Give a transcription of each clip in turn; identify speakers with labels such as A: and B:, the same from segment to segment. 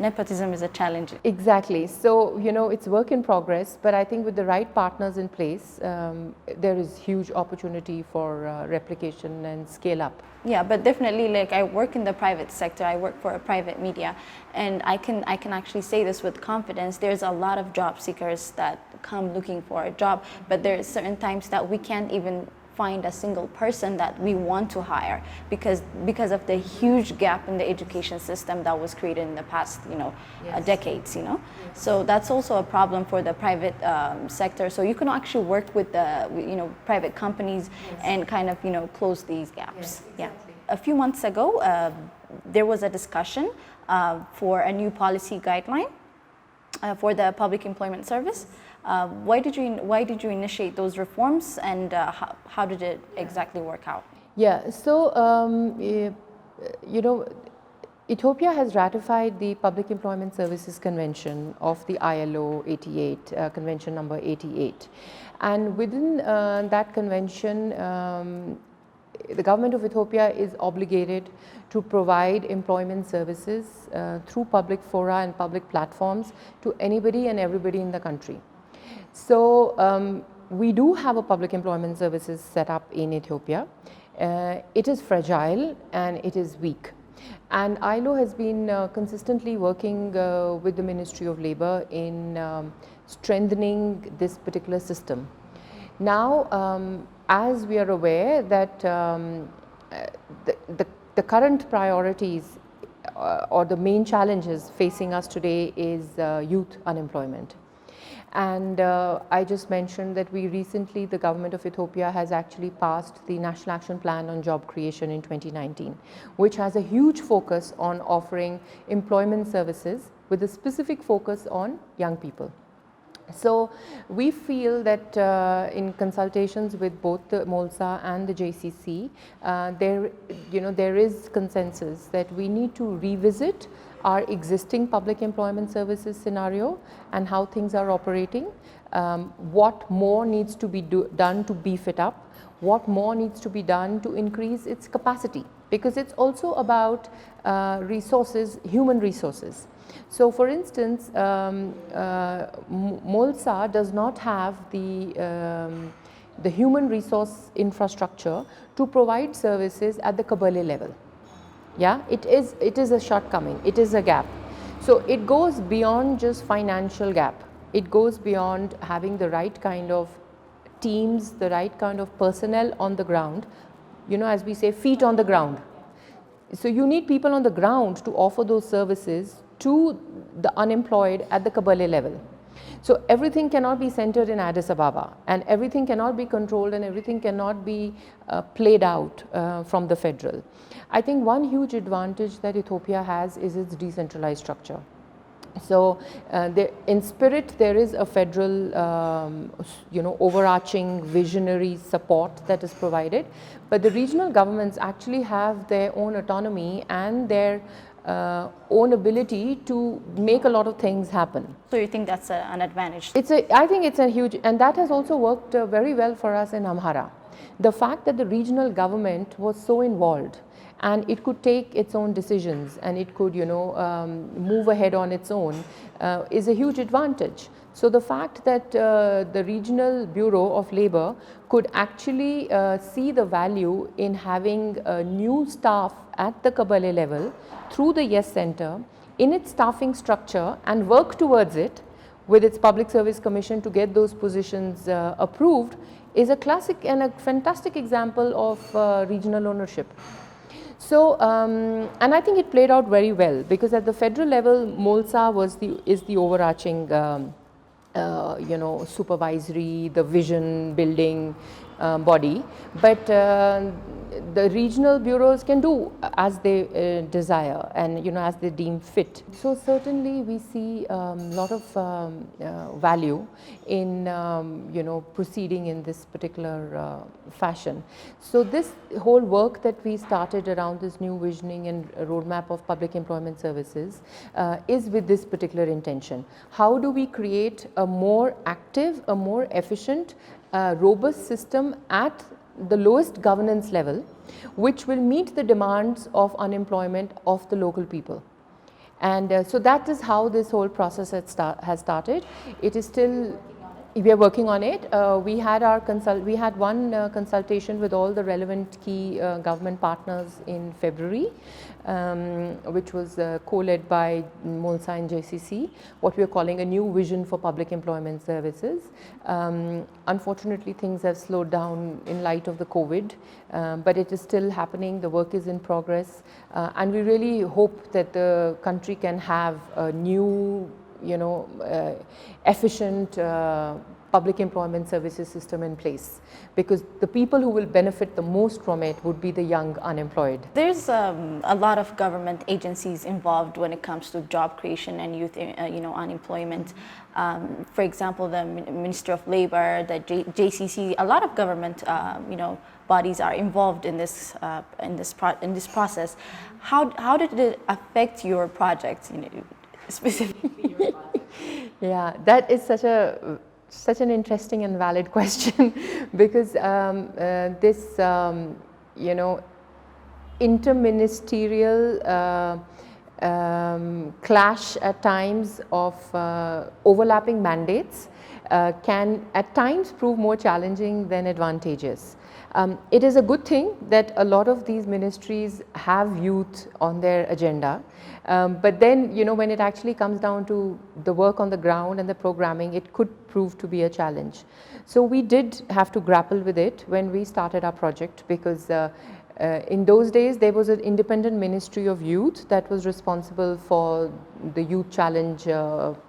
A: nepotism is a challenge.
B: Exactly. So, it's work in progress, but I think with the right partners in place, there is huge opportunity for replication and scale up.
A: Yeah, but definitely, like, I work in the private sector, I work for a private media, and I can actually say this with confidence. There's a lot of job seekers that come looking for a job, but there's certain times that we can't even find a single person that we want to hire because of the huge gap in the education system that was created in the past, decades, Yes. So that's also a problem for the private sector. So you can actually work with the, private companies yes. and kind of, close these gaps. Yes, exactly. Yeah. A few months ago, there was a discussion for a new policy guideline for the public employment service. Why did you initiate those reforms, and how did it exactly work out?
B: Yeah, so Ethiopia has ratified the Public Employment Services Convention of the ILO 88, Convention number 88, and within that convention, the government of Ethiopia is obligated to provide employment services through public fora and public platforms to anybody and everybody in the country. So we do have a public employment services set up in Ethiopia. It is fragile and it is weak. And ILO has been consistently working with the Ministry of Labour in strengthening this particular system. Now, as we are aware that the current priorities or the main challenges facing us today is youth unemployment. And I just mentioned that the government of Ethiopia has actually passed the National Action Plan on Job Creation in 2019, which has a huge focus on offering employment services with a specific focus on young people. So we feel that in consultations with both the MOLSA and the JCC, there is consensus that we need to revisit our existing public employment services scenario and how things are operating, what more needs to be done to beef it up, what more needs to be done to increase its capacity, because it's also about resources, human resources. So for instance, MOLSA does not have the human resource infrastructure to provide services at the Kabale level. Yeah, it is a shortcoming, it is a gap. So it goes beyond just financial gap. It goes beyond having the right kind of teams, the right kind of personnel on the ground, as we say, feet on the ground. So you need people on the ground to offer those services to the unemployed at the Kabale level. So everything cannot be centered in Addis Ababa, and everything cannot be controlled, and everything cannot be played out from the federal. I think one huge advantage that Ethiopia has is its decentralized structure. So in spirit there is a federal overarching visionary support that is provided, but the regional governments actually have their own autonomy and their own ability to make a lot of things happen.
A: So you think that's an advantage?
B: I think it's a huge, and that has also worked very well for us in Amhara. The fact that the regional government was so involved and it could take its own decisions and it could move ahead on its own is a huge advantage. So the fact that the Regional Bureau of Labour could actually see the value in having new staff at the Kabale level through the YES Center in its staffing structure and work towards it with its Public Service Commission to get those positions approved is a classic and a fantastic example of regional ownership. So, and I think it played out very well, because at the federal level, MOLSA is the overarching supervisory, the vision building body, but the regional bureaus can do as they desire and as they deem fit. So certainly we see a lot of value in proceeding in this particular fashion. So this whole work that we started around this new visioning and roadmap of public employment services is with this particular intention. How do we create a more active, a more efficient, robust system at the lowest governance level, which will meet the demands of unemployment of the local people? And so that is how this whole process has started. It is still, we are working on it. We had one consultation with all the relevant key government partners in February, which was co-led by MOLSA and JCC, what we are calling a new vision for public employment services. Unfortunately, things have slowed down in light of the COVID, but it is still happening. The work is in progress, and we really hope that the country can have a new, efficient public employment services system in place, because the people who will benefit the most from it would be the young unemployed.
A: There's a lot of government agencies involved when it comes to job creation and youth unemployment. For example, the Ministry of Labor, the JCC, a lot of government bodies are involved in this process. How did it affect your project, specifically your project?
B: Yeah, that is such an interesting and valid question, because this interministerial clash at times of overlapping mandates can at times prove more challenging than advantageous. It is a good thing that a lot of these ministries have youth on their agenda, but then when it actually comes down to the work on the ground and the programming, it could prove to be a challenge. So we did have to grapple with it when we started our project, because in those days there was an independent Ministry of Youth that was responsible for the youth challenge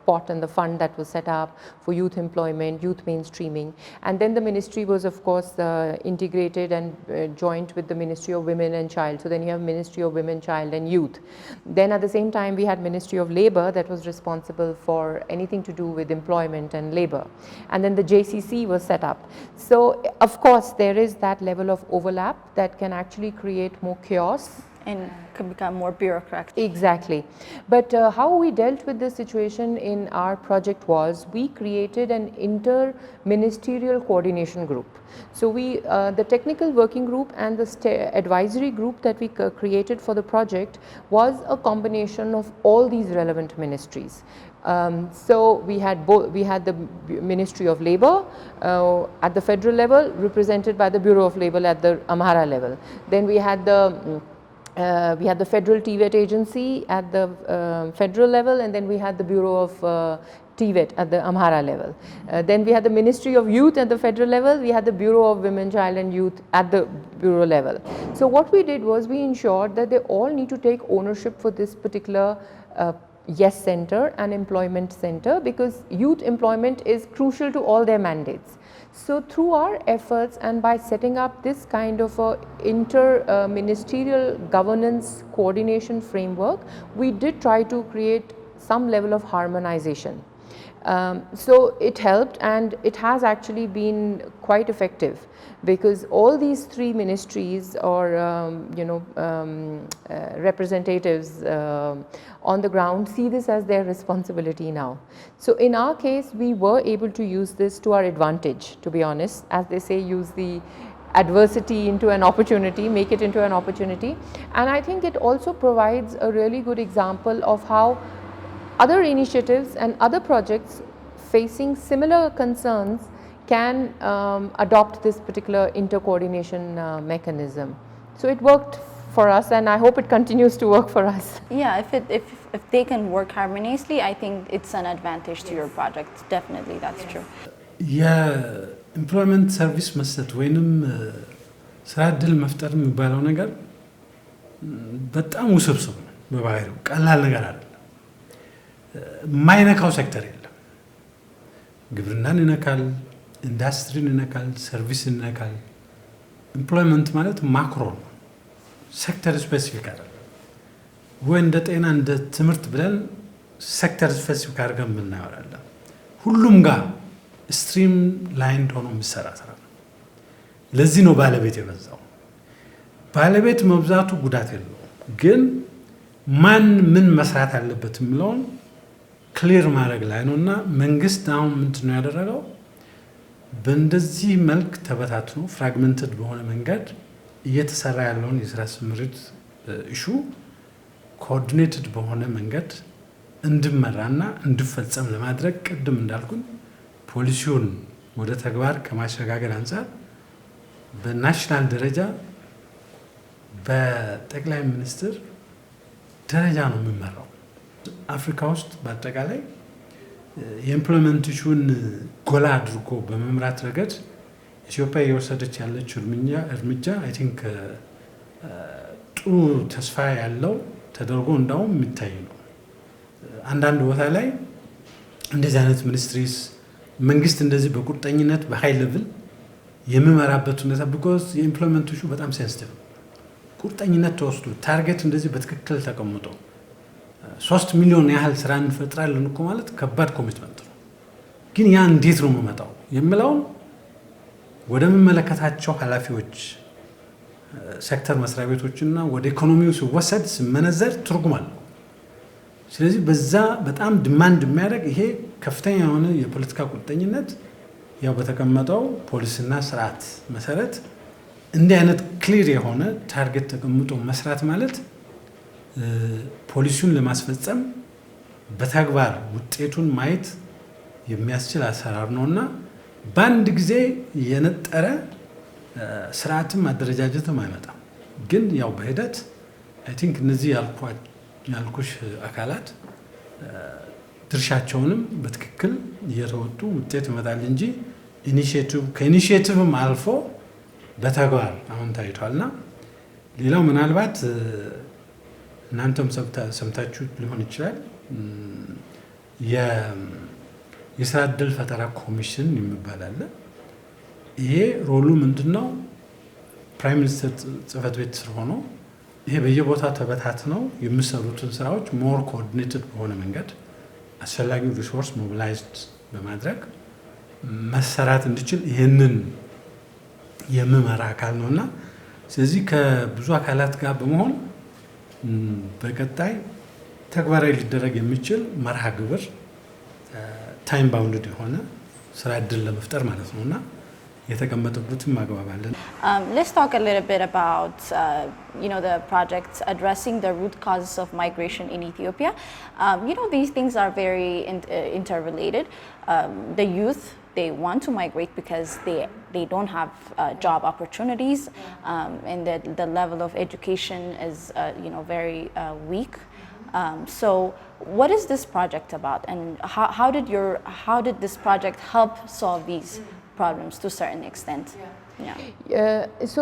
B: pot and the fund that was set up for youth employment, youth mainstreaming, and then the ministry was of course integrated and joint with the Ministry of Women and Child. So then you have Ministry of Women, Child and Youth. Then at the same time we had Ministry of Labor that was responsible for anything to do with employment and labor, and then the JCC was set up. So of course there is that level of overlap that can actually create more chaos
A: and can become more bureaucratic.
B: Exactly. But how we dealt with this situation in our project was we created an inter-ministerial coordination group. So we, the technical working group and the advisory group that we created for the project was a combination of all these relevant ministries. So we had the Ministry of Labor at the federal level, represented by the Bureau of Labor at the Amhara level. Then we had the Federal TVET agency at the federal level, and then we had the Bureau of TVET at the Amhara level. Then we had the Ministry of Youth at the federal level, we had the Bureau of Women, Child and Youth at the bureau level. So what we did was we ensured that they all need to take ownership for this particular YES center and employment center, because youth employment is crucial to all their mandates. So through our efforts and by setting up this kind of a inter-ministerial governance coordination framework, we did try to create some level of harmonization. So it helped, and it has actually been quite effective, because all these three ministries or representatives on the ground see this as their responsibility now. So in our case, we were able to use this to our advantage, to be honest. As they say, use the adversity into an opportunity, make it into an opportunity. And I think it also provides a really good example of how other initiatives and other projects facing similar concerns can adopt this particular inter-coordination mechanism. So it worked for us, and I hope it continues to work for us.
A: Yeah, if they can work harmoniously, I think it's an advantage to your project. Definitely, that's true.
C: የኢምፕሎይመንት ሰርቪስ መስጠት ወይንም ስራ እድል መፍጠር የሚባለው ነገር በጣም ውስብስብ ነው። በባህሪው ቀላል ነገር አይደለም። የማይነካው ሴክተር የለም። ግብርናን ይነካል፣ ኢንዱስትሪን ይነካል፣ ሰርቪስን ይነካል። ኢምፕሎይመንት ማለት ማክሮ ነው፣ ሴክተር ስፔሲፊክ አይደለም። ወይ እንደ ጤና እንደ ትምህርት ብለን ሴክተር ስፔሲፊክ አድርገን ብናወራለን። ሁሉም ጋር ስትሪም ላይን ሆኖ የሚሰራ ስራ ነው። ለዚህ ነው ባለቤት የበዛው። ባለቤት መብዛቱ ጉዳት የለውም፣ ግን ማን ምን መስራት አለበት የሚለውን ክሊር ማድረግ ላይ ነውና መንግስት አሁን ምንድነው ያደረገው? በእንደዚህ መልክ ተበታትኖ ፍራግመንትድ በሆነ መንገድ እየተሰራ ያለውን የስራ ስምሪት ኢሹ ኮኦርዲኔትድ በሆነ መንገድ እንድመራና እንድፈጸም ለማድረግ ቅድም እንዳልኩን ፖሊሲውን ወደ ተግባር ከማሸጋገር አንጻር በናሽናል ደረጃ በጠቅላይ ሚኒስትር ደረጃ ነው የሚመራው። አፍሪካ ውስጥ በአጠቃላይ የኢምፕሊሜንቴሽን ጎላ አድርጎ በመምራት ረገድ ኢትዮጵያ የወሰደች ያለችው እርምጃ አይ ቲንክ ጥሩ ተስፋ ያለው ተደርጎ እንዳውም የሚታይ ነው። አንዳንድ ቦታ ላይ እንደዚህ አይነት ሚኒስትሪስ መንግስት እንደዚህ በቁርጠኝነት በሃይ ሌቭል የሚመራበት ሁኔታ ቢኮዝ የኢምፕሊሜንቴሽኑ በጣም ሴንሲቲቭ ቁርጠኝነት ተወስዶ ታርጌት እንደዚህ በትክክል ተቀምጦ 3 ሚሊዮን ያህል ስራ እንፈጥራለን እኮ ማለት ከባድ ኮሚትመንት ነው። ግን ያ እንዴት ነው የሚመጣው የሚለውን ወደሚመለከታቸው ኃላፊዎች ሴክተር መስሪያ ቤቶችና ወደ ኢኮኖሚው ሲወሰድ ሲመነዘር ትርጉም አለው። ስለዚህ በዛ በጣም ዲማንድ የሚያደርግ ይሄ ከፍተኛ የሆነ የፖለቲካ ቁርጠኝነት ያው በተቀመጠው ፖሊሲና ስርዓት መሰረት እንዲህ አይነት ክሊር የሆነ ታርጌት ተቀምጦ መስራት ማለት ፖሊሲውን ለማስፈጸም በተግባር ውጤቱን ማየት የሚያስችል አሰራር ነውና በአንድ ጊዜ የነጠረ ስርዓትም አደረጃጀትም አይመጣም። ግን ያው በሂደት አይ ቲንክ እነዚህ ያልኩሽ አካላት ድርሻቸውንም በትክክል እየተወጡ ውጤት ይመጣል እንጂ ከኢኒሼቲቭም አልፎ በተግባር አሁን ታይቷልና ሌላው ምናልባት እናንተም ሰምታችሁ ሊሆን ይችላል የስራ ዕድል ፈጠራ ኮሚሽን የሚባል አለ። ይሄ ሮሉ ምንድነው? ፕራይም ሚኒስትር ጽህፈት ቤት ስር ሆኖ ይሄ በየቦታው ተበታትነው የሚሰሩትን ስራዎች ሞር ኮኦርዲኔትድ በሆነ መንገድ አስፈላጊው ሪሶርስ ሞቢላይዝድ በማድረግ መሰራት እንዲችል ይህንን የሚመራ አካል ነውና ስለዚህ ከብዙ አካላት ጋር በመሆን በቀጣይ ተግባራዊ ሊደረግ የሚችል መርሃ ግብር ታይም ባውንድድ የሆነ ስራ ዕድል ለመፍጠር ማለት ነውና የተቀመጠበትም ማግባብ አለን።
A: Let's talk a little bit about the projects addressing the root causes of migration in Ethiopia. These things are very interrelated. The youth, they want to migrate because they don't have job opportunities, and the level of education is very weak. So what is this project about, and how did this project help solve these problems to a certain extent?
B: So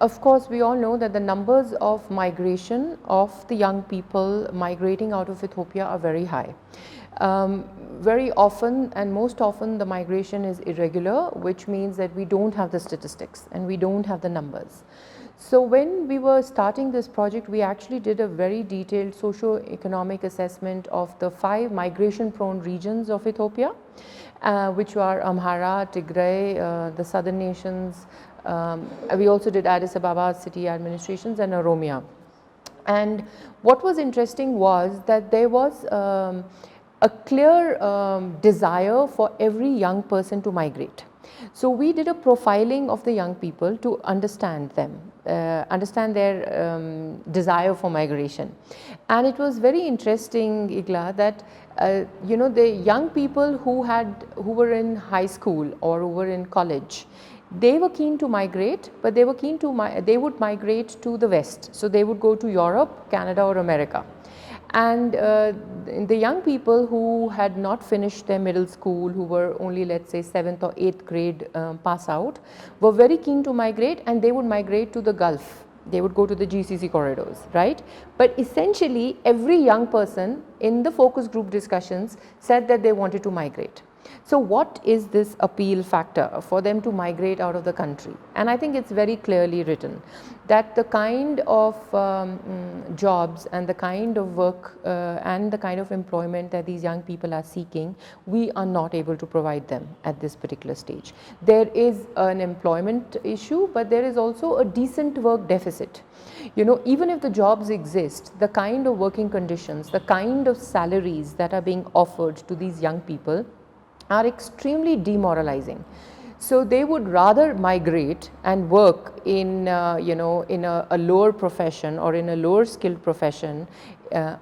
B: of course we all know that the numbers of migration of the young people migrating out of Ethiopia are very high. Very often, and most often, the migration is irregular, which means that we don't have the statistics and we don't have the numbers. So when we were starting this project, we actually did a very detailed socio-economic assessment of the 5 migration-prone regions of Ethiopia, which are Amhara, Tigray, the southern nations. We also did Addis Ababa city administrations and Oromia. And what was interesting was that there was a clear desire for every young person to migrate. So we did a profiling of the young people to understand them, understand their desire for migration. And it was very interesting, Igla, that the young people who were in high school or who were in college, they were keen to migrate, but they would migrate to the West. So they would go to Europe, Canada or America. And the young people who had not finished their middle school, who were only, let's say, 7th or 8th grade pass out, were very keen to migrate, and they would migrate to the Gulf. They would go to the GCC corridors, right? But essentially, every young person in the focus group discussions said that they wanted to migrate. So what is this appeal factor for them to migrate out of the country? And I think it's very clearly written that the kind of jobs and the kind of work and the kind of employment that these young people are seeking, we are not able to provide them at this particular stage. There is an employment issue, but there is also a decent work deficit. Even if the jobs exist, the kind of working conditions, the kind of salaries that are being offered to these young people are extremely demoralizing. So they would rather migrate and work in, in a lower profession or in a lower skilled profession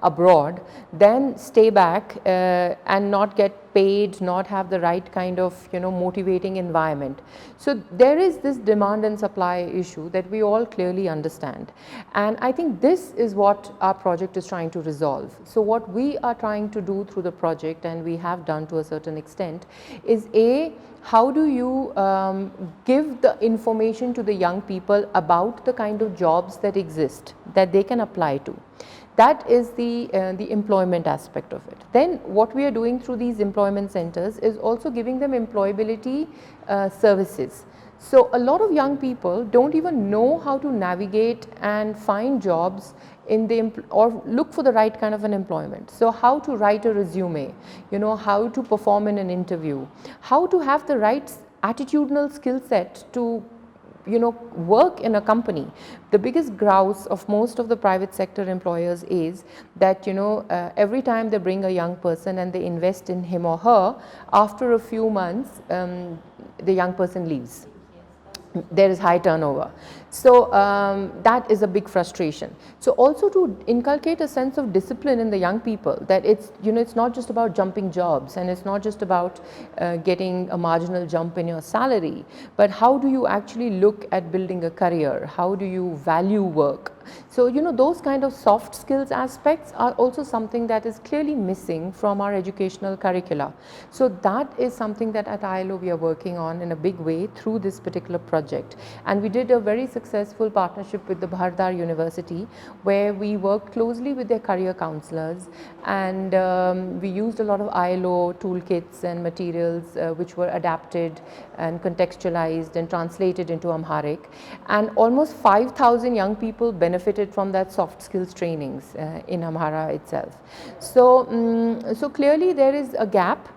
B: abroad than stay back and not get paid, not have the right kind of, motivating environment. So there is this demand and supply issue that we all clearly understand. And I think this is what our project is trying to resolve. So what we are trying to do through the project, and we have done to a certain extent, is how do you give the information to the young people about the kind of jobs that exist that they can apply to. That is the employment aspect of it. Then what we are doing through these employment centers is also giving them employability services. So a lot of young people don't even know how to navigate and find jobs in the or look for the right kind of an employment. So how to write a resume, how to perform in an interview, how to have the right attitudinal skill set to work in a company. The biggest grouse of most of the private sector employers is that every time they bring a young person and they invest in him or her, after a few months the young person leaves. There is high turnover. So that is a big frustration. So also to inculcate a sense of discipline in the young people, that it's it's not just about jumping jobs, and it's not just about getting a marginal jump in your salary, but how do you actually look at building a career? How do you value work? So those kind of soft skills aspects are also something that is clearly missing from our educational curricula. So that is something that at ILO we are working on in a big way through this particular project. And we did a very successful partnership with the Bhardar University, where we worked closely with their career counselors, and we used a lot of ILO toolkits and materials which were adapted and contextualized and translated into Amharic, and almost 5,000 young people benefited from that soft skills trainings in Amhara itself. So, so clearly there is a gap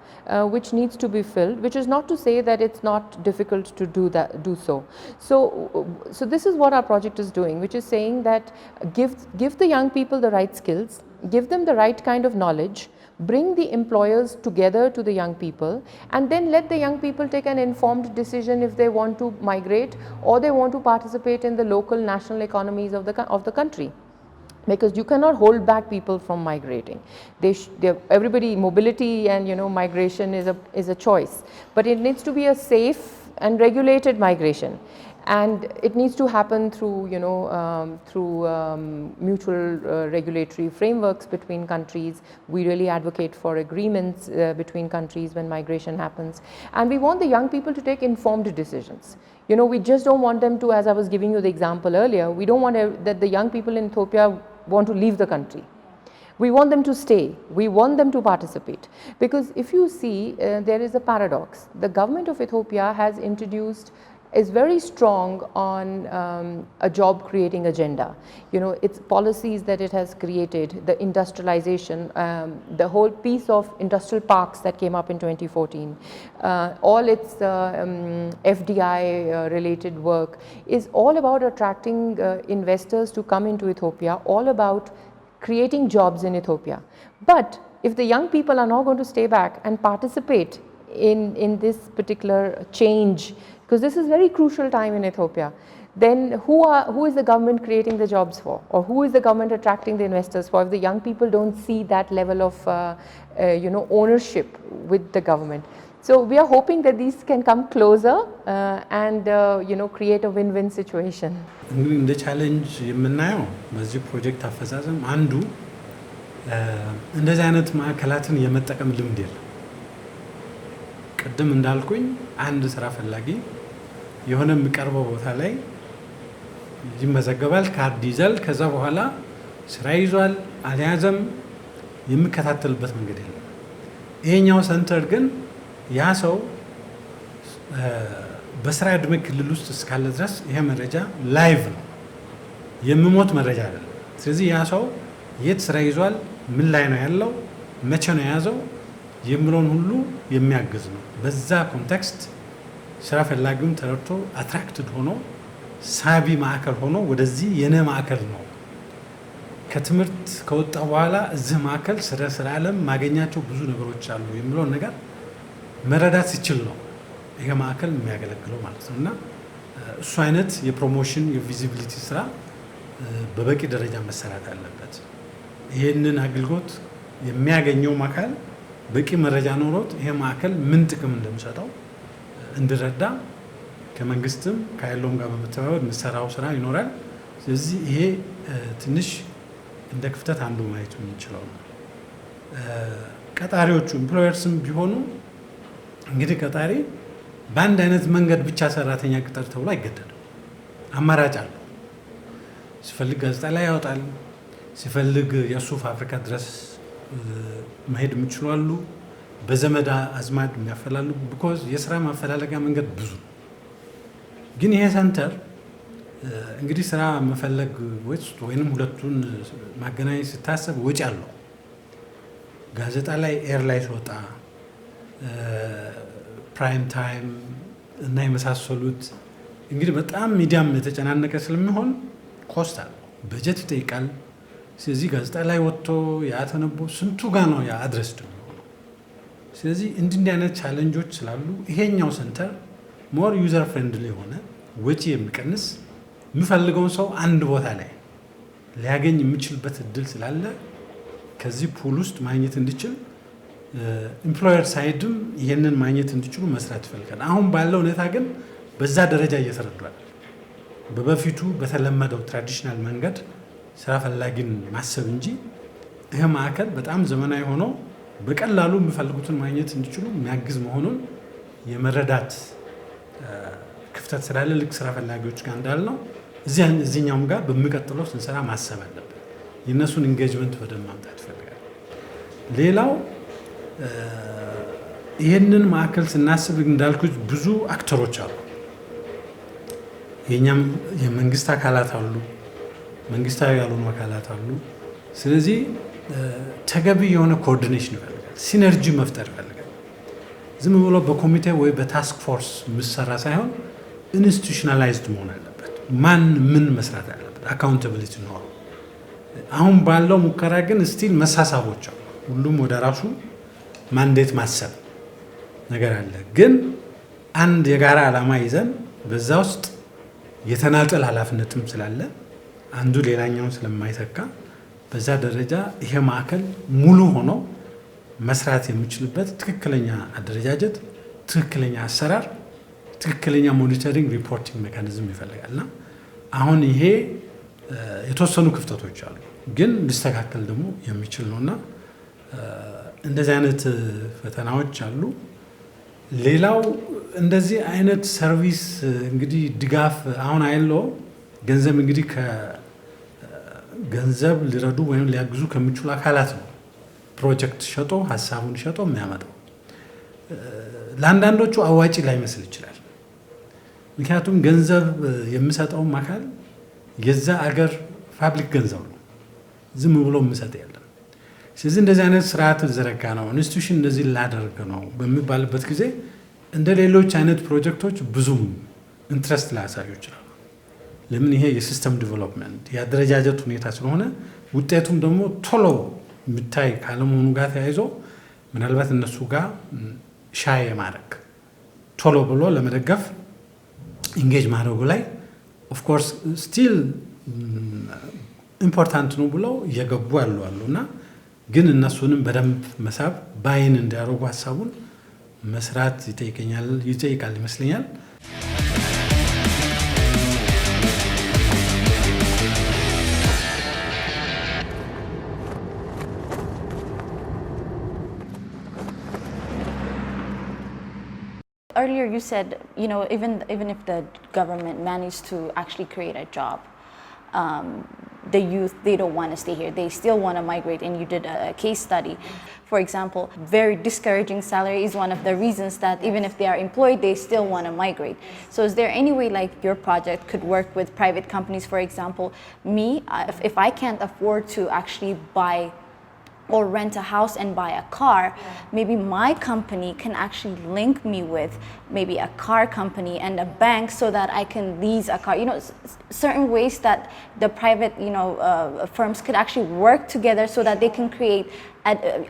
B: which needs to be filled, which is not to say that it's not difficult to do so. So this is what our project is doing, which is saying that give the young people the right skills, give them the right kind of knowledge, bring the employers together to the young people, and then let the young people take an informed decision if they want to migrate or they want to participate in the local national economies of the country. Because you cannot hold back people from migrating. Everybody, mobility and migration is a choice, but it needs to be a safe and regulated migration, and it needs to happen through mutual regulatory frameworks between countries. We really advocate for agreements between countries when migration happens, and we want the young people to take informed decisions. We just don't want them to, as I was giving you the example earlier, we don't want that the young people in Ethiopia want to leave the country. We want them to stay. We want them to participate. Because if you see, there is a paradox. The government of Ethiopia is very strong on a job creating agenda. Its policies that it has created, the industrialization, the whole piece of industrial parks that came up in 2014, all its FDI related work is all about attracting investors to come into Ethiopia, all about creating jobs in Ethiopia. But if the young people are not going to stay back and participate in this particular change, because this is very crucial time in Ethiopia, then who is the government creating the jobs for, or who is the government attracting the investors for, if the young people don't see that level of ownership with the government? So we are hoping that these can come closer and create a win-win situation.
C: እንደ ቻሌንጅ የምናየው በዚህ ፕሮጀክት አፈጻጸም አንዱ እንደዚህ አይነት ማዕከላትን የመጠቀም ልምድ የለም። ቅድም እንዳልኩኝ አንድ ስራ ፈላጊ የሆነ የሚቀርበው ቦታ ላይ ይመዘገባል፣ ካርድ ይዛል። ከዛ በኋላ ስራ ይዟል አልያዘም የሚከታተልበት መንገድ የለም። ይሄኛው ሰንተር ግን ያ ሰው በስራ ዕድሜ ክልል ውስጥ እስካለ ድረስ ይሄ መረጃ ላይቭ ነው፣ የሚሞት መረጃ አይደለም። ስለዚህ ያ ሰው የት ስራ ይዟል፣ ምን ላይ ነው ያለው፣ መቼ ነው የያዘው የሚለውን ሁሉ የሚያግዝ ነው። በዛ ኮንቴክስት ስራ ፈላጊውን ተረድቶ አትራክትድ ሆኖ ሳቢ ማዕከል ሆኖ ወደዚህ የኔ ማዕከል ነው፣ ከትምህርት ከወጣ በኋላ እዚህ ማዕከል ስራ ዓለም ማገኛቸው ብዙ ነገሮች አሉ የሚለውን ነገር መረዳት ሲችል ነው ይሄ ማዕከል የሚያገለግለው ማለት ነው። እና እሱ አይነት የፕሮሞሽን የቪዚቢሊቲ ስራ በበቂ ደረጃ መሰራት አለበት። ይህንን አገልግሎት የሚያገኘው አካል በቂ መረጃ ኖሮት ይሄ ማዕከል ምን ጥቅም እንደሚሰጠው እንዲረዳ ከመንግስትም ከአይኤልኦም ጋር በመተባበር የሚሰራው ስራ ይኖራል። ስለዚህ ይሄ ትንሽ እንደ ክፍተት አንዱ ማየት የምንችለው ነው። ቀጣሪዎቹ ኢምፕሎየርስም ቢሆኑ እንግዲህ ቀጣሪ በአንድ አይነት መንገድ ብቻ ሰራተኛ ቅጠር ተብሎ አይገደድም። አማራጭ አለው። ሲፈልግ ጋዜጣ ላይ ያወጣል፣ ሲፈልግ የእሱ ፋብሪካ ድረስ መሄድ የሚችሉ አሉ። በዘመድ አዝማድ የሚያፈላሉ። ቢኮዝ የስራ ማፈላለጊያ መንገድ ብዙ ነው። ግን ይሄ ሰንተር እንግዲህ ስራ መፈለግ ወይንም ሁለቱን ማገናኘት ሲታሰብ ወጪ አለው። ጋዜጣ ላይ ኤር ላይ ሲወጣ ፕራይም ታይም እና የመሳሰሉት እንግዲህ በጣም ሚዲያም የተጨናነቀ ስለሚሆን ኮስት አለው፣ በጀት ይጠይቃል። ስለዚህ ጋዜጣ ላይ ወጥቶ ያ ተነቦ ስንቱ ጋር ነው ያ አድረስ ደግሞ። ስለዚህ እንዲህ አይነት ቻለንጆች ስላሉ ይሄኛው ሰንተር ሞር ዩዘር ፍሬንድሊ የሆነ ወጪ የሚቀንስ የሚፈልገውን ሰው አንድ ቦታ ላይ ሊያገኝ የሚችልበት እድል ስላለ ከዚህ ፑል ውስጥ ማግኘት እንዲችል ኢምፕሎየር ሳይድም ይሄንን ማግኘት እንዲችሉ መስራት ይፈልጋል። አሁን ባለው ሁኔታ ግን በዛ ደረጃ እየተረዷል። በበፊቱ በተለመደው ትራዲሽናል መንገድ ስራ ፈላጊን ማሰብ እንጂ ይሄ ማዕከል በጣም ዘመናዊ ሆኖ በቀላሉ የሚፈልጉትን ማግኘት እንዲችሉ የሚያግዝ መሆኑን የመረዳት ክፍተት ስላለ ልክ ስራ ፈላጊዎች ጋር እንዳልነው እዚህኛውም ጋር በሚቀጥለው ስንሰራ ማሰብ አለብን። የእነሱን ኢንጌጅመንት በደንብ ማምጣት ይፈልጋል። ሌላው ይህንን ማዕከል ስናስብ እንዳልኩት ብዙ አክተሮች አሉ። የኛም የመንግስት አካላት አሉ፣ መንግስታዊ ያልሆኑ አካላት አሉ። ስለዚህ ተገቢ የሆነ ኮኦርዲኔሽን ይፈልጋል፣ ሲነርጂ መፍጠር ይፈልጋል። ዝም ብሎ በኮሚቴ ወይ በታስክ ፎርስ የሚሰራ ሳይሆን ኢንስቲቱሽናላይዝድ መሆን አለበት። ማን ምን መስራት አለበት፣ አካውንታቢሊቲ ነው። አሁን ባለው ሙከራ ግን ስቲል መሳሳቦች አሉ። ሁሉም ወደ ራሱ ማንዴት ማሰብ ነገር አለ። ግን አንድ የጋራ ዓላማ ይዘን በዛ ውስጥ የተናጠል ኃላፊነትም ስላለ አንዱ ሌላኛውን ስለማይተካ በዛ ደረጃ ይሄ ማዕከል ሙሉ ሆኖ መስራት የሚችልበት ትክክለኛ አደረጃጀት፣ ትክክለኛ አሰራር፣ ትክክለኛ ሞኒተሪንግ ሪፖርቲንግ ሜካኒዝም ይፈልጋልና አሁን ይሄ የተወሰኑ ክፍተቶች አሉ፣ ግን ሊስተካከል ደግሞ የሚችል ነውና እንደዚህ አይነት ፈተናዎች አሉ። ሌላው እንደዚህ አይነት ሰርቪስ እንግዲህ ድጋፍ አሁን አይኤልኦ ገንዘብ እንግዲህ ከገንዘብ ሊረዱ ወይም ሊያግዙ ከሚችሉ አካላት ነው ፕሮጀክት ሸጦ ሀሳቡን ሸጦ የሚያመጣው። ለአንዳንዶቹ አዋጪ ላይመስል ይችላል። ምክንያቱም ገንዘብ የሚሰጠውም አካል የዛ አገር ፓብሊክ ገንዘብ ነው፣ ዝም ብሎ የሚሰጥ የለም። ስለዚህ እንደዚህ አይነት ስርዓት ዘረጋ ነው ኢንስቲትዩሽን እንደዚህ ላደርግ ነው በሚባልበት ጊዜ እንደ ሌሎች አይነት ፕሮጀክቶች ብዙም ኢንትረስት ላያሳዩ ይችላሉ። ለምን? ይሄ የሲስተም ዲቨሎፕመንት የአደረጃጀት ሁኔታ ስለሆነ ውጤቱም ደግሞ ቶሎ የሚታይ ካለመሆኑ ጋር ተያይዞ ምናልባት እነሱ ጋር ሻይ የማድረግ ቶሎ ብሎ ለመደገፍ ኢንጌጅ ማድረጉ ላይ ኦፍኮርስ ስቲል ኢምፖርታንት ነው ብለው እየገቡ ያሉ እና ግን እነሱንም በደንብ መሳብ ባይን እንዲያደርጉ ሀሳቡን መስራት ይጠይቃል ይመስለኛል።
A: Earlier you said, even if the government managed to actually create a job, the youth, they don't want to stay here. They still want to migrate, and you did a case study. For example, very discouraging salary is one of the reasons that even if they are employed, they still want to migrate. So is there any way like your project could work with private companies? For example, if I can't afford to actually buy or rent a house and buy a car, maybe my company can actually link me with maybe a car company and a bank so that I can lease a car. You know, certain ways that the private, firms could actually work together so that they can create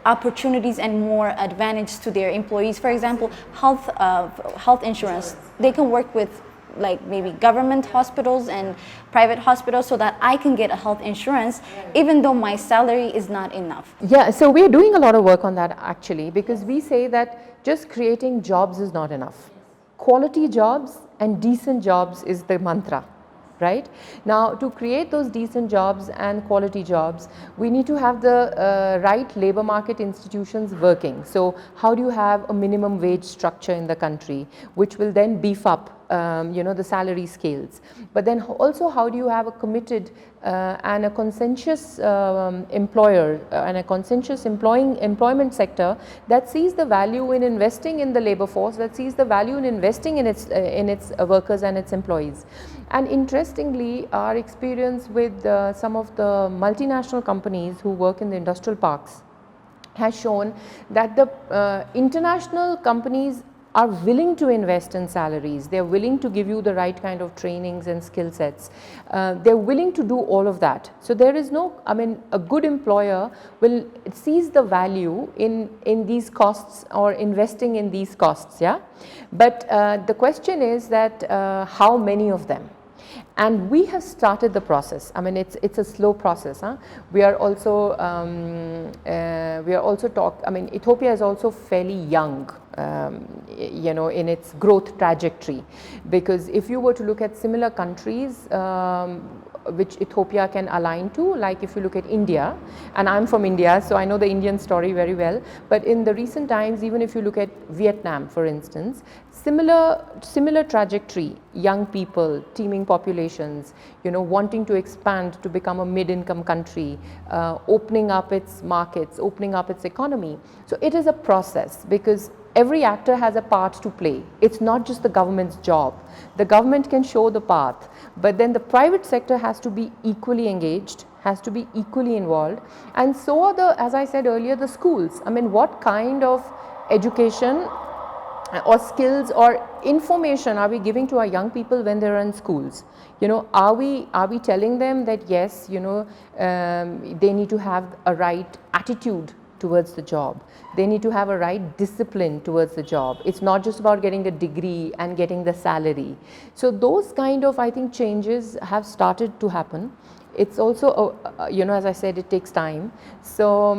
A: opportunities and more advantage to their employees. For example, health insurance. They can work with like maybe government hospitals and private hospitals so that I can get a health insurance even though my salary is not enough.
B: Yeah, so we're doing a lot of work on that actually, because we say that just creating jobs is not enough. Quality jobs and decent jobs is the mantra. Right? Now, to create those decent jobs and quality jobs, we need to have the right labor market institutions working. So, how do you have a minimum wage structure in the country, which will then beef up the salary scales? But then also, how do you have a committed and a conscientious employer and a conscientious employment sector that sees the value in investing in the labor force, that sees the value in investing in its workers and its employees. And interestingly, our experience with some of the multinational companies who work in the industrial parks has shown that the international companies are willing to invest in salaries. They're willing to give you the right kind of trainings and skill sets. They're willing to do all of that. So there is no, a good employer will sees the value in these costs or investing in these costs, yeah. But the question is that how many of them? And we have started the process. It's a slow process. We are also Ethiopia is also fairly young, in its growth trajectory. Because if you were to look at similar countries which Ethiopia can align to, like if you look at India, and I'm from India, so I know the Indian story very well, but in the recent times, even if you look at Vietnam, for instance, similar trajectory, young people, teeming populations, wanting to expand to become a mid-income country, opening up its markets, opening up its economy. So it is a process, because every actor has a part to play. It's not just the government's job. The government can show the path, but then the private sector has to be equally engaged, has to be equally involved, and so are as I said earlier, the schools. What kind of education or skills or information are we giving to our young people when they're in schools? Are we telling them that yes, they need to have a right attitude towards the job. They need to have a right discipline towards the job. It's not just about getting a degree and getting the salary. So those kind of, I think, changes have started to happen. It's also, as I said, it takes time. So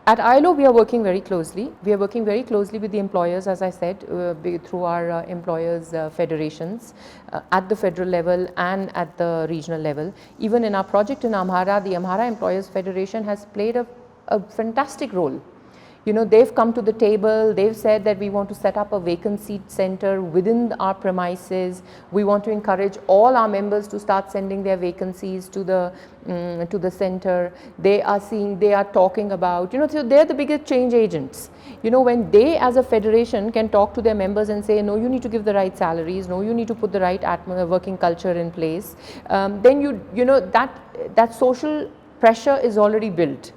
B: at IALO, we are working very closely. We are working very closely with the employers, as I said, through our employers federations at the federal level and at the regional level. Even in our project in Amhara, the Amhara Employers Federation has played a fantastic role. They've come to the table, they've said that we want to set up a vacancy center within our premises. We want to encourage all our members to start sending their vacancies to the center. They are talking about, so they're the biggest change agents. When they as a federation can talk to their members and say, no, you need to give the right salaries, no, you need to put the right working culture in place, then that social pressure is already built.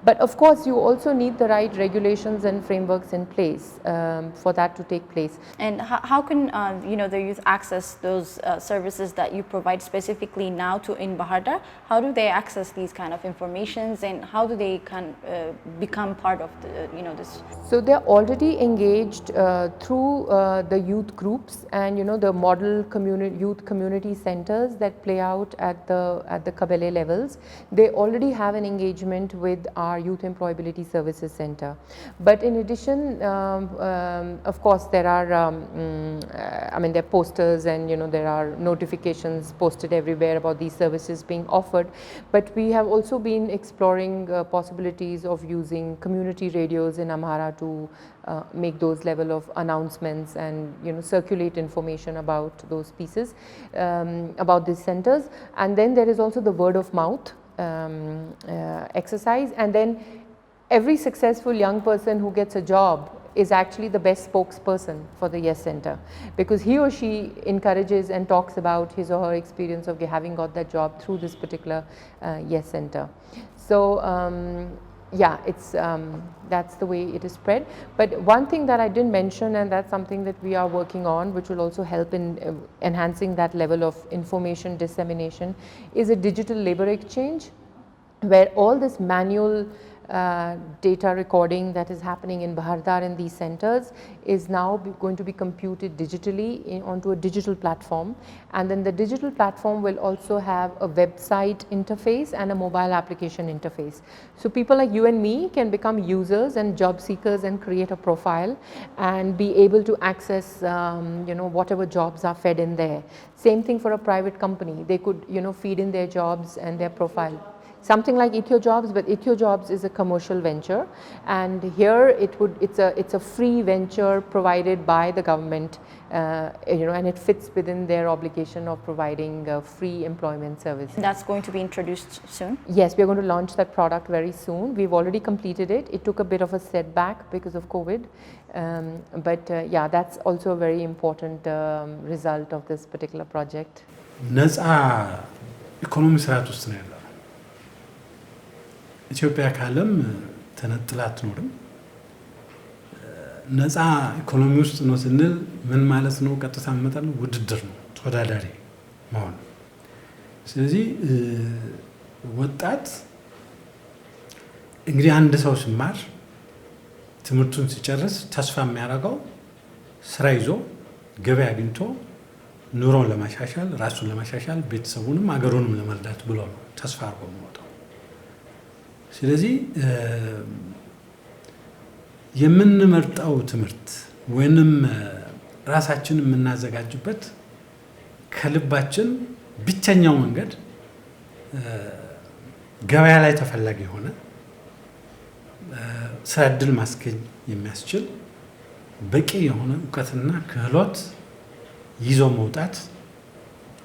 B: But of course, you also need the right regulations and frameworks in place for that to take place.
A: And how can the youth access those services that you provide specifically now in Bahardar? How do they access these kind of informations, and how do they become part of this?
B: So they're already engaged through the youth groups and the model youth community centers that play out at the Kabele levels. They already have an engagement with our Youth Employability Services Center. But in addition, of course, there are, there are posters and there are notifications posted everywhere about these services being offered. But we have also been exploring possibilities of using community radios in Amhara to make those level of announcements and circulate information about those pieces, about these centers. And then there is also the word of mouth exercise, and then every successful young person who gets a job is actually the best spokesperson for the Yes Center, because he or she encourages and talks about his or her experience of having got that job through this particular Yes Center. So yeah, it's that's the way it is spread. But one thing that I didn't mention, and that's something that we are working on, which will also help in enhancing that level of information dissemination, is a digital labor exchange, where all this manual data recording that is happening in Bahardar in these centers is now going to be computed digitally onto a digital platform, and then the digital platform will also have a website interface and a mobile application interface. So people like you and me can become users and job seekers and create a profile and be able to access whatever jobs are fed in there. Same thing for a private company. They could feed in their jobs and their profile. Something like EthioJobs, but EthioJobs is a commercial venture, and here it's a free venture provided by the government, and it fits within their obligation of providing free employment services.
A: That's going to be introduced soon?
B: Yes, we are going to launch that product very soon. We've already completed it. It took a bit of a setback because of COVID, but yeah, that's also a very important result of this particular project.
C: ነፃ ኢኮኖሚ ስርዓት ውስጥ ነው ያለው። ኢትዮጵያ ካለም ተነጥላ አትኖርም። ነፃ ኢኮኖሚ ውስጥ ነው ስንል ምን ማለት ነው? ቀጥታ መጣል ውድድር ነው፣ ተወዳዳሪ መሆን። ስለዚህ ወጣት እንግዲህ አንድ ሰው ሲማር ትምህርቱን ሲጨርስ ተስፋ የሚያደርገው ስራ ይዞ ገበያ አግኝቶ ኑሮን ለማሻሻል፣ ራሱን ለማሻሻል፣ ቤተሰቡንም አገሩንም ለመርዳት ብሎ ነው ተስፋ አድርጎ የሚወጣው። ስለዚህ የምንመርጠው ትምህርት ወይንም ራሳችን የምናዘጋጅበት ከልባችን ብቸኛው መንገድ ገበያ ላይ ተፈላጊ የሆነ ስራ ዕድል ማስገኝ የሚያስችል በቂ የሆነ እውቀትና ክህሎት ይዞ መውጣት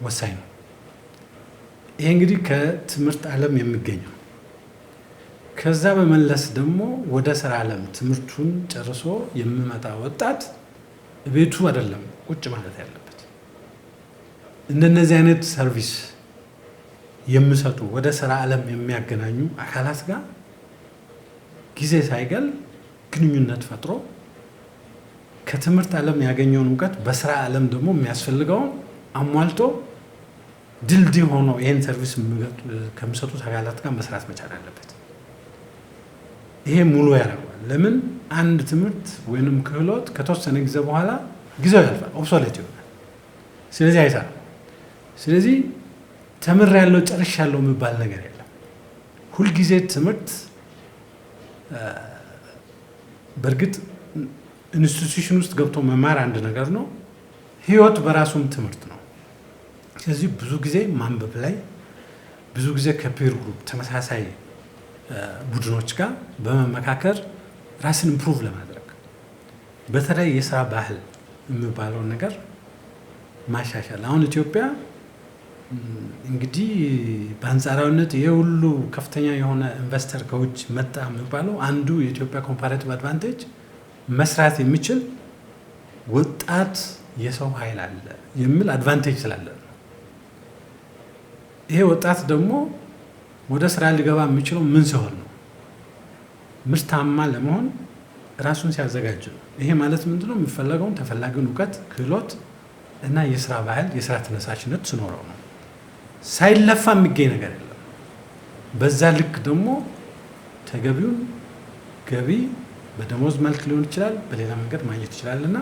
C: ወሳኝ ነው። ይሄ እንግዲህ ከትምህርት ዓለም የሚገኘው። ከዛ በመለስ ደግሞ ወደ ስራ ዓለም ትምህርቱን ጨርሶ የሚመጣ ወጣት ቤቱ አይደለም ቁጭ ማለት ያለበት። እንደነዚህ አይነት ሰርቪስ የሚሰጡ ወደ ስራ ዓለም የሚያገናኙ አካላት ጋር ጊዜ ሳይገል ግንኙነት ፈጥሮ ከትምህርት ዓለም ያገኘውን እውቀት በስራ ዓለም ደግሞ የሚያስፈልገውን አሟልቶ ድልድይ ሆኖ ይሄን ሰርቪስ ከሚሰጡት አካላት ጋር መስራት መቻል አለበት። ይሄ ሙሉ ያደርጋል። ለምን አንድ ትምህርት ወይንም ክህሎት ከተወሰነ ጊዜ በኋላ ጊዜው ያልፋል፣ ኦብሶሌት ይሆናል። ስለዚህ አይሰራም። ስለዚህ ተምሬያለሁ ጨርሻለሁ የሚባል ነገር የለም። ሁልጊዜ ትምህርት በእርግጥ ኢንስቲትዩሽን ውስጥ ገብቶ መማር አንድ ነገር ነው። ህይወት በራሱም ትምህርት ነው። ስለዚህ ብዙ ጊዜ ማንበብ ላይ፣ ብዙ ጊዜ ከፒር ግሩፕ ተመሳሳይ ቡድኖች ጋር በመመካከር ራስን ኢምፕሩቭ ለማድረግ በተለይ የስራ ባህል የሚባለውን ነገር ማሻሻል። አሁን ኢትዮጵያ እንግዲህ በአንጻራዊነት ይሄ ሁሉ ከፍተኛ የሆነ ኢንቨስተር ከውጭ መጣ የሚባለው አንዱ የኢትዮጵያ ኮምፓራቲቭ አድቫንቴጅ መስራት የሚችል ወጣት የሰው ኃይል አለ የሚል አድቫንቴጅ ስላለ ነው። ይሄ ወጣት ደግሞ ወደ ስራ ሊገባ የሚችለው ምን ሲሆን ነው? ምርታማ ለመሆን ራሱን ሲያዘጋጅ ነው። ይሄ ማለት ምንድነው? የሚፈለገውን ተፈላጊውን እውቀት፣ ክህሎት እና የስራ ባህል፣ የስራ ተነሳሽነት ሲኖረው ነው። ሳይለፋ የሚገኝ ነገር የለም። በዛ ልክ ደግሞ ተገቢውን ገቢ በደሞዝ መልክ ሊሆን ይችላል፣ በሌላ መንገድ ማግኘት ይችላል። እና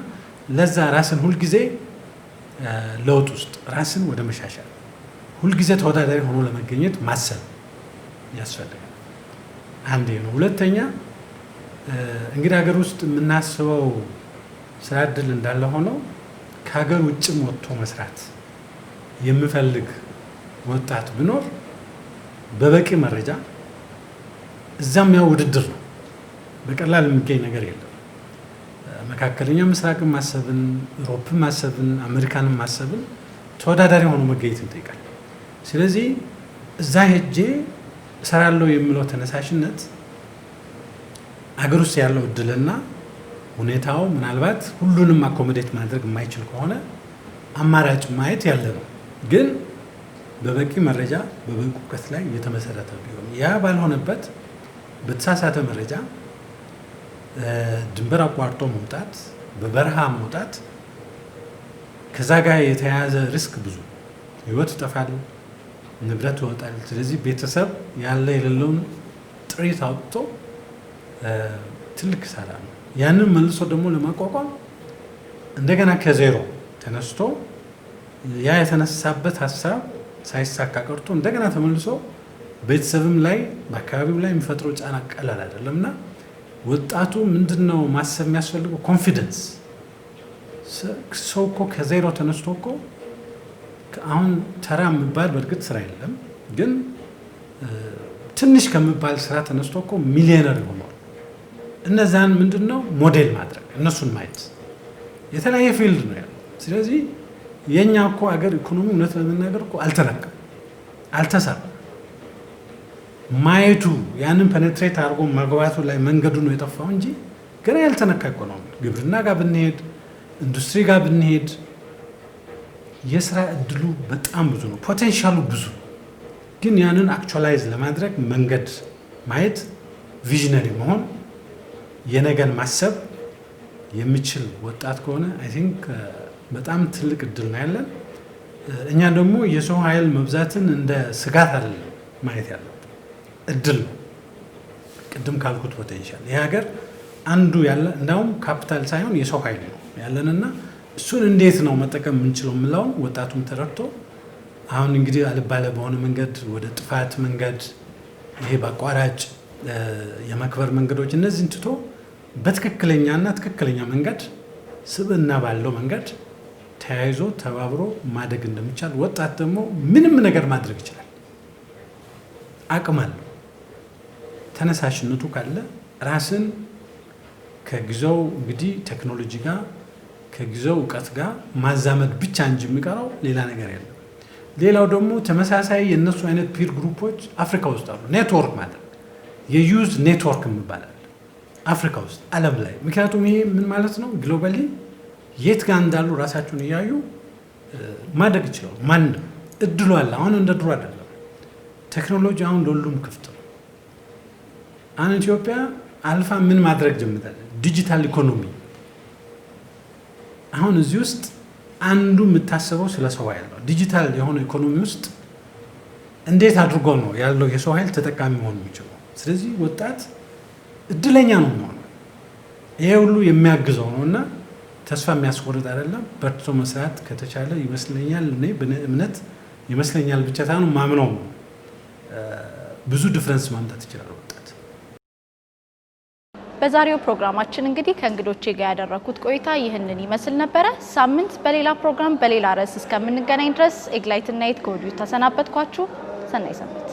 C: ለዛ ራስን ሁልጊዜ ለውጥ ውስጥ ራስን ወደ መሻሻል ሁልጊዜ ተወዳዳሪ ሆኖ ለመገኘት ማሰብ ያስፈልጋል። አንዴ ነው። ሁለተኛ እንግዲህ ሀገር ውስጥ የምናስበው ስራ ዕድል እንዳለ ሆኖ ከሀገር ውጭም ወጥቶ መስራት የሚፈልግ ወጣት ቢኖር በበቂ መረጃ እዛም ያው ውድድር ነው። በቀላል የሚገኝ ነገር የለም። መካከለኛ ምስራቅን ማሰብን፣ ዩሮፕን ማሰብን፣ አሜሪካንን ማሰብን ተወዳዳሪ ሆኖ መገኘት ይጠይቃል። ስለዚህ እዛ ሄጄ እሰራለሁ የሚለው ተነሳሽነት አገር ውስጥ ያለው እድልና ሁኔታው ምናልባት ሁሉንም አኮሞዴት ማድረግ የማይችል ከሆነ አማራጭ ማየት ያለ ነው። ግን በበቂ መረጃ በበቂ እውቀት ላይ የተመሰረተ ቢሆን ያ ባልሆነበት በተሳሳተ መረጃ ድንበር አቋርጦ መውጣት በበረሃ መውጣት ከዛ ጋር የተያያዘ ሪስክ ብዙ ህይወት ይጠፋል ንብረት ይወጣል ስለዚህ ቤተሰብ ያለ የሌለውን ጥሪት አውጥቶ ትልቅ ሰራ ነው ያንን መልሶ ደግሞ ለማቋቋም እንደገና ከዜሮ ተነስቶ ያ የተነሳበት ሐሳብ ሳይሳካ ቀርቶ እንደገና ተመልሶ ቤተሰብም ላይ በአካባቢው ላይ የሚፈጥረው ጫና ቀላል አይደለምና ወጣቱ ምንድነው ማሰብ የሚያስፈልገው ኮንፊደንስ ሰው እኮ ከዜሮ ተነስቶ እኮ አሁን ተራ የሚባል በርግጥ ስራ የለም ግን ትንሽ ከሚባል ስራ ተነስቶ እኮ ሚሊዮነር ይሆናል እነዛን ምንድነው ሞዴል ማድረግ እነሱን ማየት የተለያየ ፊልድ ነው ያለው ስለዚህ የኛ እኮ አገር ኢኮኖሚ እውነት ለመናገር እኮ አልተነካም አልተሰራም ማየቱ ያንን ፔኔትሬት አድርጎ መግባቱ ላይ መንገዱ ነው የጠፋው እንጂ ገና ያልተነካ ኢኮኖሚ ግብርና ጋር ብንሄድ ኢንዱስትሪ ጋር ብንሄድ የስራ እድሉ በጣም ብዙ ነው ፖቴንሻሉ ብዙ ግን ያንን አክቹአላይዝ ለማድረግ መንገድ ማየት ቪዥነሪ መሆን የነገን ማሰብ የሚችል ወጣት ከሆነ አይ ቲንክ በጣም ትልቅ እድል ነው ያለን እኛ ደግሞ የሰው ኃይል መብዛትን እንደ ስጋት አይደለም ማየት ያለው እድል ቅድም ካልኩት ፖቴንሻል የሀገር አንዱ ያለ እንዳውም ካፒታል ሳይሆን የሰው ኃይል ነው ያለንና እሱን እንዴት ነው መጠቀም የምንችለው ምለው ወጣቱም ተረድቶ አሁን እንግዲህ አልባለ በሆነ መንገድ ወደ ጥፋት መንገድ ይሄ በአቋራጭ የመክበር መንገዶች እነዚህን ትቶ በትክክለኛና ትክክለኛ መንገድ ስብዕና ባለው መንገድ ተያይዞ ተባብሮ ማደግ እንደሚቻል ወጣት ደግሞ ምንም ነገር ማድረግ ይችላል አቅም አለው ተነሳሽነቱ ካለ ራስን ከጊዜው እንግዲህ ቴክኖሎጂ ጋር ከጊዜው ዕውቀት ጋር ማዛመድ ብቻ እንጂ የሚቀረው ሌላ ነገር የለም ሌላው ደግሞ ተመሳሳይ የነሱ አይነት ፒር ግሩፖች አፍሪካ ውስጥ አሉ ኔትወርክ ማለት የዩዝ ኔትወርክ የሚባላል አፍሪካ ውስጥ ዓለም ላይ ምክንያቱም ይሄ ምን ማለት ነው ግሎባሊ የት ጋር እንዳሉ ራሳቸውን ያዩ ማደግ ይችላል ማን እድሉ አለ አሁን እንደ ድሮ አይደለም ቴክኖሎጂ አሁን ለሁሉም ክፍት ነው አሁን ኢትዮጵያ አልፋ ምን ማድረግ ጀምራለች ዲጂታል ኢኮኖሚ አሁን እዚህ ውስጥ አንዱ የምታስበው ስለ ሰው ኃይል ነው ዲጂታል የሆነ ኢኮኖሚ ውስጥ እንዴት አድርጎ ነው ያለው የሰው ኃይል ተጠቃሚ መሆን የሚችለው ስለዚህ ወጣት እድለኛ ነው ማለት ይሄ ሁሉ የሚያግዘው ነውና ተስፋ የሚያስቆርጥ አይደለም በርቶ መስራት ከተቻለ ይመስለኛል እኔ በእምነት ይመስለኛል ብቻ ታኑ ማምነው ብዙ ዲፈረንስ ማምጣት ይችላል ወጣት
D: በዛሬው ፕሮግራማችን እንግዲህ ከእንግዶቼ ጋር ያደረኩት ቆይታ ይህንን ይመስል ነበር ሳምንት በሌላ ፕሮግራም በሌላ ርዕስ እስከምንገናኝ ድረስ ኤግላይት ናይት ከወዲሁ ተሰናበትኳችሁ ሰናይ ሰንበት